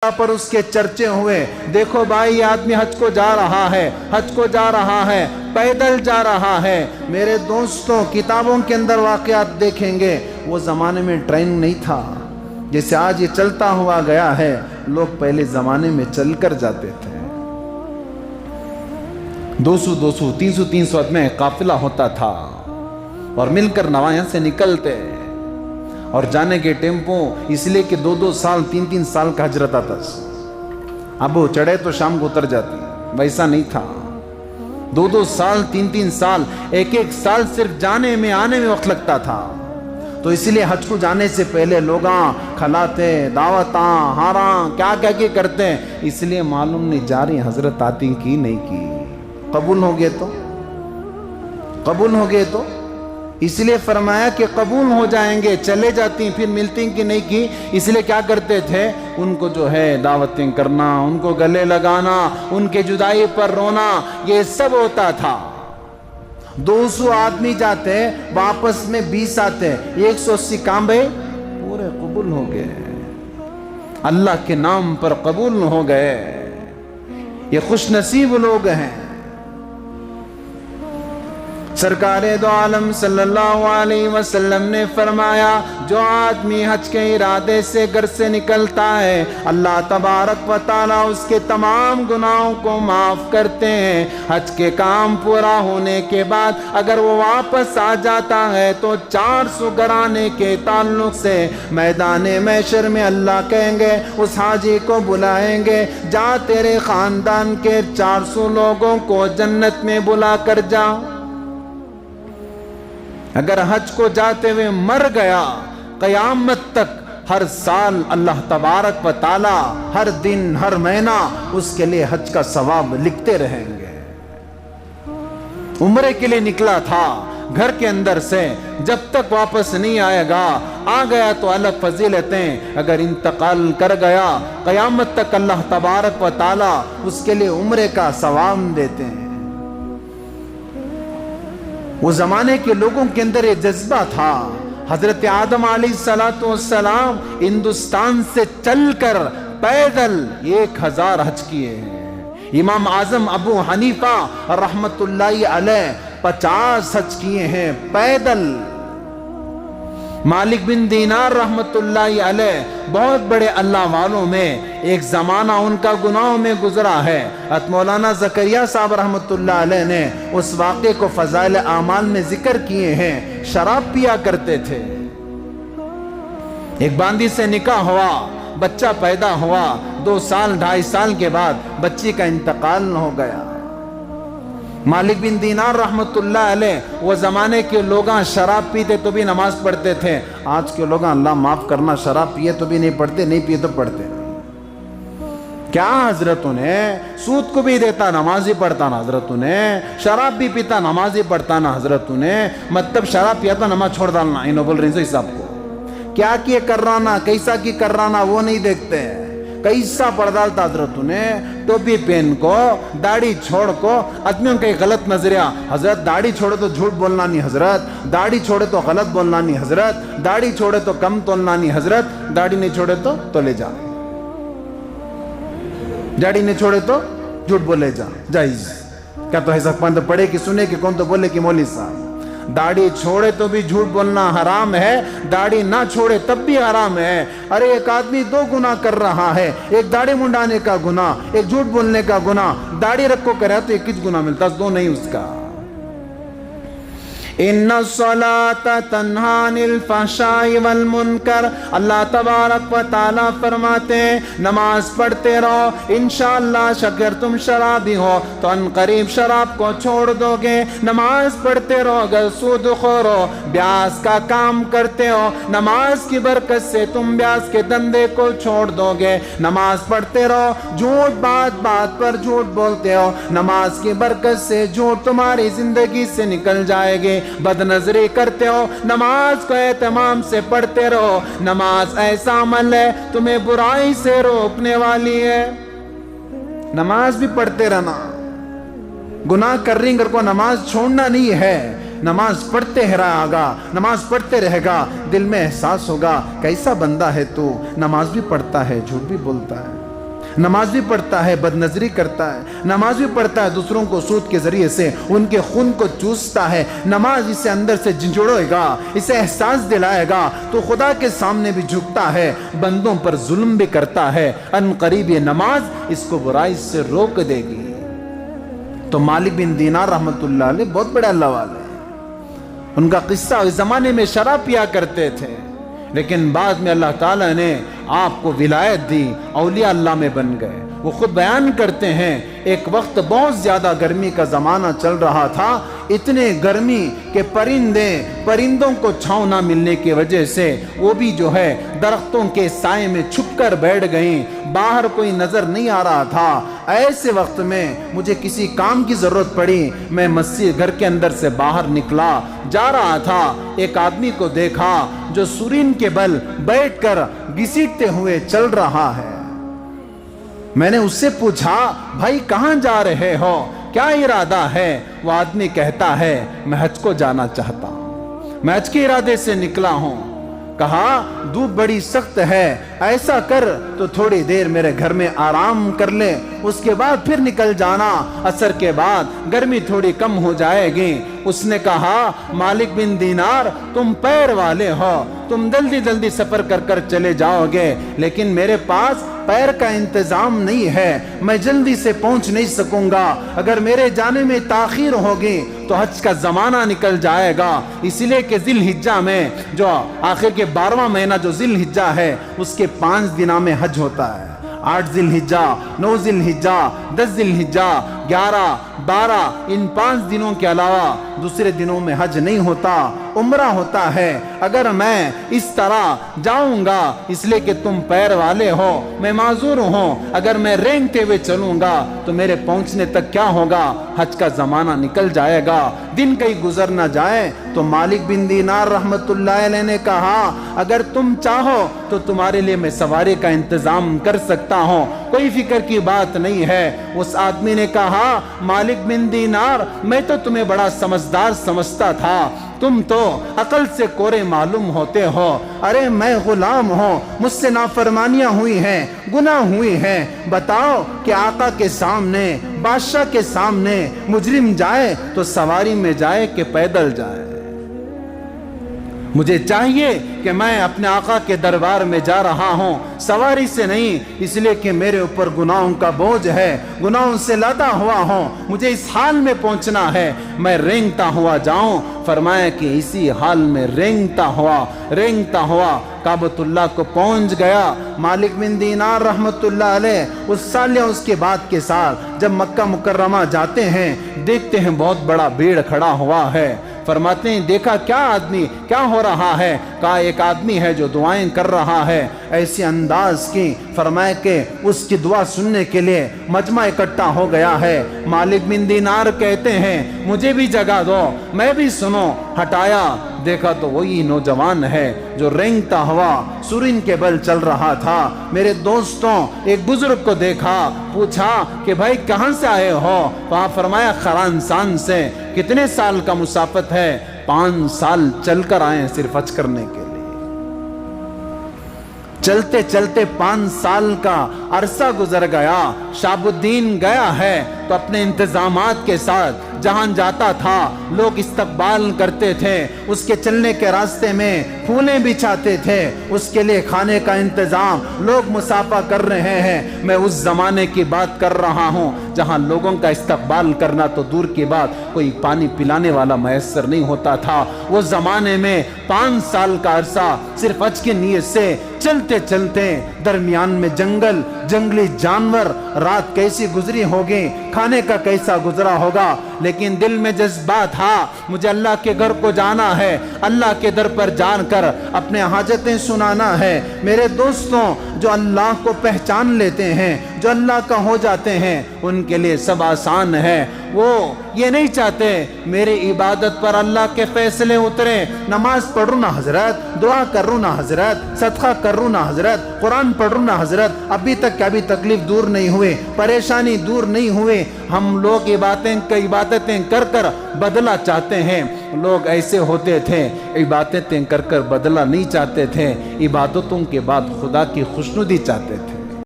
پر اس کے چرچے ہوئے، دیکھو بھائی یہ آدمی حج کو جا رہا ہے، حج کو جا رہا ہے، پیدل جا رہا ہے۔ میرے دوستوں کتابوں کے اندر واقعات دیکھیں گے، وہ زمانے میں ٹرین نہیں تھا جیسے آج یہ چلتا ہوا گیا ہے۔ لوگ پہلے زمانے میں چل کر جاتے تھے، 200 300 آدمی قافلہ ہوتا تھا اور مل کر نوایاں سے نکلتے، اور جانے کے ٹیمپو اس لیے کہ 2 سال 3 سال کا حج رہتا تھا۔ اب وہ چڑھے تو شام کو اتر جاتی، ویسا نہیں تھا۔ 2 سال 3 سال، ایک سال صرف جانے میں آنے میں وقت لگتا تھا۔ تو اس لیے حج کو جانے سے پہلے لوگاں کھلاتے، دعوتاں، ہاراں کیا کرتے، اس لیے معلوم نہیں جا رہی حضرت آتی کی نہیں کی۔ قبول ہو گئے تو اس لیے فرمایا کہ قبول ہو جائیں گے، چلے جاتی پھر ملتی کہ نہیں کی۔ اس لیے کیا کرتے تھے، ان کو جو ہے دعوتیں کرنا، ان کو گلے لگانا، ان کے جدائی پر رونا، یہ سب ہوتا تھا۔ 200 آدمی جاتے، واپس میں 20 آتے، 180 کام بھائی پورے قبول ہو گئے، اللہ کے نام پر قبول ہو گئے۔ یہ خوش نصیب لوگ ہیں۔ سرکار دو عالم صلی اللہ علیہ وسلم نے فرمایا، جو آدمی حج کے ارادے سے گھر سے نکلتا ہے، اللہ تبارک و تعالیٰ اس کے تمام گناہوں کو معاف کرتے ہیں۔ حج کے کام پورا ہونے کے بعد اگر وہ واپس آ جاتا ہے تو 400 گھرانے کے تعلق سے میدان محشر میں اللہ کہیں گے، اس حاجی کو بلائیں گے، جا تیرے خاندان کے 400 لوگوں کو جنت میں بلا کر جا۔ اگر حج کو جاتے ہوئے مر گیا، قیامت تک ہر سال اللہ تبارک و تعالی ہر دن ہر مہینہ اس کے لیے حج کا ثواب لکھتے رہیں گے۔ عمرے کے لیے نکلا تھا گھر کے اندر سے، جب تک واپس نہیں آئے گا، آ گیا تو الگ فضیلتیں، اگر انتقال کر گیا قیامت تک اللہ تبارک و تعالی اس کے لیے عمرے کا ثواب دیتے ہیں۔ وہ زمانے کے لوگوں کے اندر یہ جذبہ تھا۔ حضرت آدم علیہ السلام ہندوستان سے چل کر پیدل 1000 حج کیے ہیں۔ امام اعظم ابو حنیفہ رحمت اللہ علیہ 50 حج کیے ہیں پیدل۔ مالک بن دینار رحمت اللہ علیہ بہت بڑے اللہ والوں میں ایک زمانہ ان کا گناہوں میں گزرا ہے۔ مولانا زکریا صاحب رحمت اللہ علیہ نے اس واقعے کو فضائل اعمال میں ذکر کیے ہیں۔ شراب پیا کرتے تھے، ایک باندی سے نکاح ہوا، بچہ پیدا ہوا، 2 سال 2.5 سال کے بعد بچی کا انتقال ہو گیا۔ مالک بن دینار رحمت اللہ علیہ وہ زمانے کے لوگاں شراب پیتے تو بھی نماز پڑھتے تھے۔ آج کے لوگاں اللہ معاف کرنا شراب پیے تو بھی نہیں پڑھتے، نہیں پیے تو پڑھتے۔ کیا حضرتوں نے سود کو بھی دیتا نماز ہی پڑھتا نا حضرتوں نے، شراب بھی پیتا نماز ہی پڑھتا نا حضرتوں نے، مطلب شراب پیا تو نماز چھوڑ ڈالنا، انہوں بول رہے ہیں صاحب کو کیا کیے کر رہا نا، کیسا کی کر رہا نا وہ نہیں دیکھتے ہیں، کیسا پڑھ ڈالتا حضرتوں نے۔ ٹوپی پہن کو، داڑھی چھوڑ کو، آدمیوں کا ایک غلط نظریہ، حضرت داڑھی چھوڑے تو جھوٹ بولنا نہیں حضرت، داڑھی چھوڑے تو غلط بولنا نہیں حضرت، داڑھی چھوڑے تو کم تولنا نہیں حضرت، داڑھی نہیں چھوڑے تو تولے جا، داڑھی نہیں چھوڑے تو جھوٹ بولے جا، جائز۔ کیا تو ایسا پندھ پڑھے کہ سنے کہ کون تو بولے کہ مولوی صاحب داڑھی چھوڑے تو بھی جھوٹ بولنا حرام ہے، داڑھی نہ چھوڑے تب بھی حرام ہے۔ ارے ایک آدمی 2 گناہ کر رہا ہے، ایک داڑھی منڈانے کا گناہ، ایک جھوٹ بولنے کا گناہ، داڑھی رکھو کرے تو ایک ہی گناہ ملتا، 2 نہیں اس کا۔ ان الصلاۃ تنہی عن الفحشاء والمنکر، اللہ تبارک و تعالی فرماتے ہیں نماز پڑھتے رہو، انشاءاللہ اگر تم شرابی ہو تو ان قریب شراب کو چھوڑ دو گے۔ نماز پڑھتے رہو، اگر سود خور ہو، بیاس کا کام کرتے ہو، نماز کی برکت سے تم بیاس کے دندے کو چھوڑ دو گے۔ نماز پڑھتے رہو، جھوٹ بات پر جھوٹ بولتے ہو، نماز کی برکت سے جھوٹ تمہاری زندگی سے نکل جائے گے۔ بد نظری کرتے ہو، نماز کو اہتمام سے پڑھتے رہو، نماز ایسا عمل ہے تمہیں برائی سے روکنے والی ہے۔ نماز بھی پڑھتے رہنا، گناہ کر رہی اگر کو نماز چھوڑنا نہیں ہے، نماز پڑھتے رہے گا، نماز پڑھتے رہے گا، دل میں احساس ہوگا کیسا بندہ ہے تو، نماز بھی پڑھتا ہے جھوٹ بھی بولتا ہے۔ نماز بھی پڑھتا ہے بد نظری کرتا ہے، نماز بھی پڑھتا ہے دوسروں کو سود کے ذریعے سے ان کے خون کو چوستا ہے، نماز اسے اندر سے جھنجھوڑے گا، اسے احساس دلائے گا تو خدا کے سامنے بھی جھکتا ہے، بندوں پر ظلم بھی کرتا ہے، ان قریب یہ نماز اس کو برائی سے روک دے گی۔ تو مالک بن دینار رحمت اللہ علیہ بہت بڑے اللہ والے ہیں، ان کا قصہ اس زمانے میں شراب پیا کرتے تھے، لیکن بعد میں اللہ تعالیٰ نے آپ کو ولایت دی، اولیاء اللہ میں بن گئے۔ وہ خود بیان کرتے ہیں ایک وقت بہت زیادہ گرمی کا زمانہ چل رہا تھا، اتنے گرمی کہ پرندوں کو چھاؤں نہ ملنے کی وجہ سے وہ بھی جو ہے درختوں کے سائے میں چھپ کر بیٹھ گئیں، باہر کوئی نظر نہیں آ رہا تھا۔ ایسے وقت میں مجھے کسی کام کی ضرورت پڑی، میں مسجد گھر کے اندر سے باہر نکلا، جا رہا تھا، ایک آدمی کو دیکھا جو سورین کے بل بیٹھ کر گھسیٹتے ہوئے چل رہا ہے۔ میں نے اس سے پوچھا بھائی کہاں جا رہے ہو، کیا ارادہ ہے؟ وہ آدمی کہتا ہے میں حج کو جانا چاہتا ہوں، میں حج کے ارادے سے نکلا ہوں۔ کہا دھوپ بڑی سخت ہے، ایسا کر تو تھوڑی دیر میرے گھر میں آرام کر لے، اس کے بعد پھر نکل جانا، عصر کے بعد گرمی تھوڑی کم ہو جائے گی۔ اس نے کہا مالک بن دینار تم پیر والے ہو، تم جلدی سفر کر چلے جاؤ گے، لیکن میرے پاس پیر کا انتظام نہیں ہے، میں جلدی سے پہنچ نہیں سکوں گا، اگر میرے جانے میں تاخیر ہوگی تو حج کا زمانہ نکل جائے گا، اس لیے کہ ذی الحجہ میں جو آخر کے 12واں مہینہ جو ذی الحجہ ہے اس کے 5 دنوں میں حج ہوتا ہے، 8 ذی الحجہ، 9 ذی الحجہ، 10 ذی الحجہ، 11، 12، ان 5 دنوں کے علاوہ دوسرے دنوں میں حج نہیں ہوتا، عمرہ ہوتا ہے۔ اگر میں اس طرح جاؤں گا اس لیے کہ تم پیر والے ہو، میں معذور ہوں، اگر میں رینگتے ہوئے چلوں گا تو میرے پہنچنے تک کیا ہوگا، حج کا زمانہ نکل جائے گا، دن کہیں گزر نہ جائے۔ تو مالک بن دینار رحمت اللہ علیہ نے کہا اگر تم چاہو تو تمہارے لیے میں سواری کا انتظام کر سکتا ہوں، کوئی فکر کی بات نہیں ہے۔ اس آدمی نے کہا مالک بن دینار میں تو تمہیں بڑا سمجھدار سمجھتا تھا، تم تو عقل سے کورے معلوم ہوتے ہو، ارے میں غلام ہوں، مجھ سے نافرمانیاں ہوئی ہیں، گناہ ہوئی ہیں، بتاؤ کہ آقا کے سامنے، بادشاہ کے سامنے مجرم جائے تو سواری میں جائے کہ پیدل جائے؟ مجھے چاہیے کہ میں اپنے آقا کے دربار میں جا رہا ہوں سواری سے نہیں، اس لیے کہ میرے اوپر گناہوں کا بوجھ ہے، گناہوں سے لدا ہوا ہوں، مجھے اس حال میں پہنچنا ہے، میں رینگتا ہوا جاؤں۔ فرمایا کہ اسی حال میں رینگتا ہوا کعبۃ اللہ کو پہنچ گیا۔ مالک بن دینار رحمت اللہ علیہ اس سال یا اس کے بعد کے سال جب مکہ مکرمہ جاتے ہیں دیکھتے ہیں بہت بڑا بھیڑ کھڑا ہوا ہے، فرماتے ہیں دیکھا کیا ہو رہا ہے؟ کہا ایک آدمی ہے جو دعائیں کر رہا ہے، ایسی انداز کی، فرمایا کہ اس کی دعا سننے کے لیے مجمع اکٹھا ہو گیا ہے۔ مالک بن دینار کہتے ہیں مجھے بھی جگہ دو، میں بھی سنوں۔ ہٹایا، دیکھا تو وہی نوجوان ہے جو رینگتا ہوا سورین کے بل چل رہا تھا۔ میرے دوستوں ایک بزرگ کو دیکھا، پوچھا کہ بھائی کہاں سے آئے ہو؟ وہاں فرمایا خراسان سے۔ کتنے سال کا مسافت ہے؟ 5 سال چل کر آئے ہیں صرف حج کرنے کے لیے۔ چلتے چلتے 5 سال کا عرصہ گزر گیا۔ شہاب الدین گیا ہے تو اپنے انتظامات کے ساتھ جہاں جاتا تھا لوگ استقبال کرتے تھے، اس کے چلنے کے راستے میں پھولیں بچھاتے تھے، اس کے لیے کھانے کا انتظام، لوگ مسافہ کر رہے ہیں۔ میں اس زمانے کی بات کر رہا ہوں جہاں لوگوں کا استقبال کرنا تو دور کی بات، کوئی پانی پلانے والا میسر نہیں ہوتا تھا۔ وہ زمانے میں 5 سال کا عرصہ صرف حج کی نیت سے چلتے چلتے درمیان میں جنگلی جانور، رات کیسی گزری ہوگی، کھانے کا کیسا گزرا ہوگا، لیکن دل میں جذبات تھا مجھے اللہ کے گھر کو جانا ہے، اللہ کے در پر جان کر اپنے حاجتیں سنانا ہے۔ میرے دوستوں جو اللہ کو پہچان لیتے ہیں، جو اللہ کا ہو جاتے ہیں، ان کے لیے سب آسان ہے۔ وہ یہ نہیں چاہتے میری عبادت پر اللہ کے فیصلے اترے، نماز پڑھوں نا حضرت، دعا کروں نا حضرت، صدقہ کروں نا حضرت، قرآن پڑھوں نا حضرت، ابھی تک کبھی تکلیف دور نہیں ہوئی، پریشانی دور نہیں ہوئی۔ ہم لوگ عبادتیں کر بدلہ چاہتے ہیں۔ لوگ ایسے ہوتے تھے عبادتیں کر بدلہ نہیں چاہتے تھے، عبادتوں کے بعد خدا کی خوشنودی چاہتے تھے۔